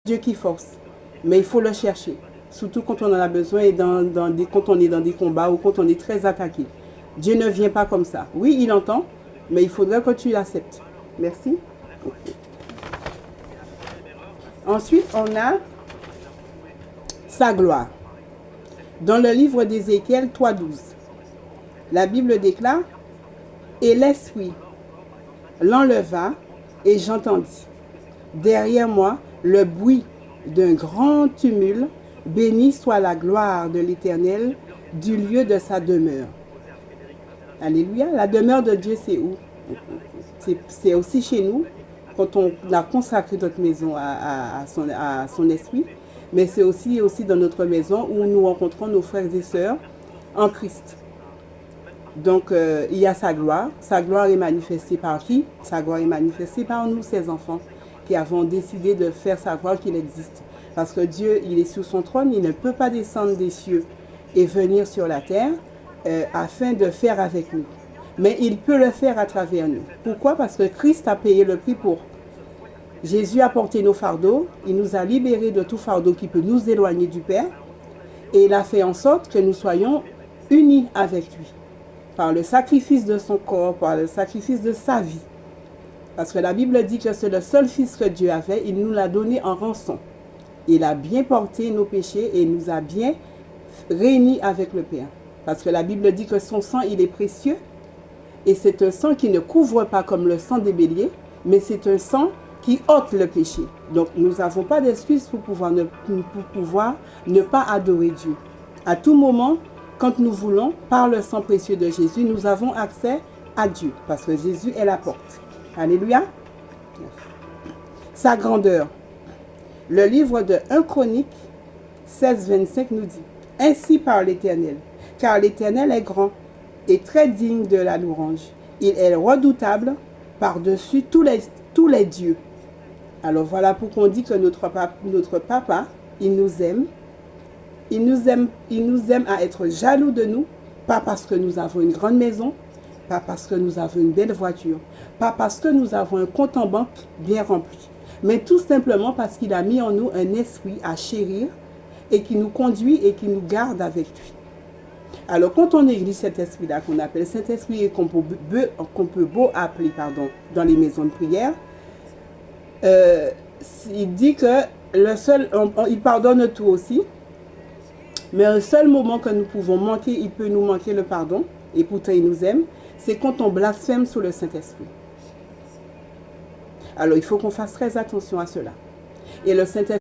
Dieu qui force, mais il faut le chercher. Surtout quand on en a besoin et quand on est dans des combats ou quand on est très attaqué. Dieu ne vient pas comme ça. Oui, il entend, mais il faudrait que tu l'acceptes. Merci. Okay. Ensuite, on a sa gloire. Dans le livre d'Ézéchiel 3:12, la Bible déclare « Et l'Esprit l'enleva et j'entendis derrière moi le bruit d'un grand tumulte. Béni soit la gloire de l'Éternel du lieu de sa demeure. » Alléluia. La demeure de Dieu, c'est où? C'est aussi chez nous, quand on a consacré notre maison à son esprit, mais c'est aussi dans notre maison où nous rencontrons nos frères et sœurs en Christ. Donc, il y a sa gloire. Sa gloire est manifestée par qui? Sa gloire est manifestée par nous, ses enfants, qui avons décidé de faire savoir qu'il existe. Parce que Dieu, il est sur son trône, il ne peut pas descendre des cieux et venir sur la terre afin de faire avec nous. Mais il peut le faire à travers nous. Pourquoi? Parce que Christ a payé le prix pour. Jésus a porté nos fardeaux, il nous a libérés de tout fardeau qui peut nous éloigner du Père, et il a fait en sorte que nous soyons unis avec lui, par le sacrifice de son corps, par le sacrifice de sa vie. Parce que la Bible dit que c'est le seul fils que Dieu avait, il nous l'a donné en rançon. Il a bien porté nos péchés et il nous a bien réunis avec le Père. Parce que la Bible dit que son sang, il est précieux, et c'est un sang qui ne couvre pas comme le sang des béliers, mais c'est un sang qui ôte le péché. Donc, nous n'avons pas d'excuse pour pouvoir ne pas adorer Dieu. À tout moment, quand nous voulons, par le sang précieux de Jésus, nous avons accès à Dieu, parce que Jésus est la porte. Alléluia. Sa grandeur. Le livre de 1 Chronique 16:25 nous dit « Ainsi parle l'Éternel, car l'Éternel est grand et très digne de la louange. Il est redoutable par-dessus tous les dieux. » Alors voilà pourquoi on dit que notre papa, il nous aime. Il nous aime à être jaloux de nous, pas parce que nous avons une grande maison, pas parce que nous avons une belle voiture, pas parce que nous avons un compte en banque bien rempli, mais tout simplement parce qu'il a mis en nous un esprit à chérir et qui nous conduit et qui nous garde avec lui. Alors quand on néglige cet esprit-là, qu'on appelle Saint-Esprit et qu'on peut beau appeler dans les maisons de prière, il dit que il pardonne tout aussi, mais un seul moment que nous pouvons manquer, il peut nous manquer le pardon, et pourtant il nous aime, c'est quand on blasphème sur le Saint-Esprit. Alors il faut qu'on fasse très attention à cela. Et le Saint-Esprit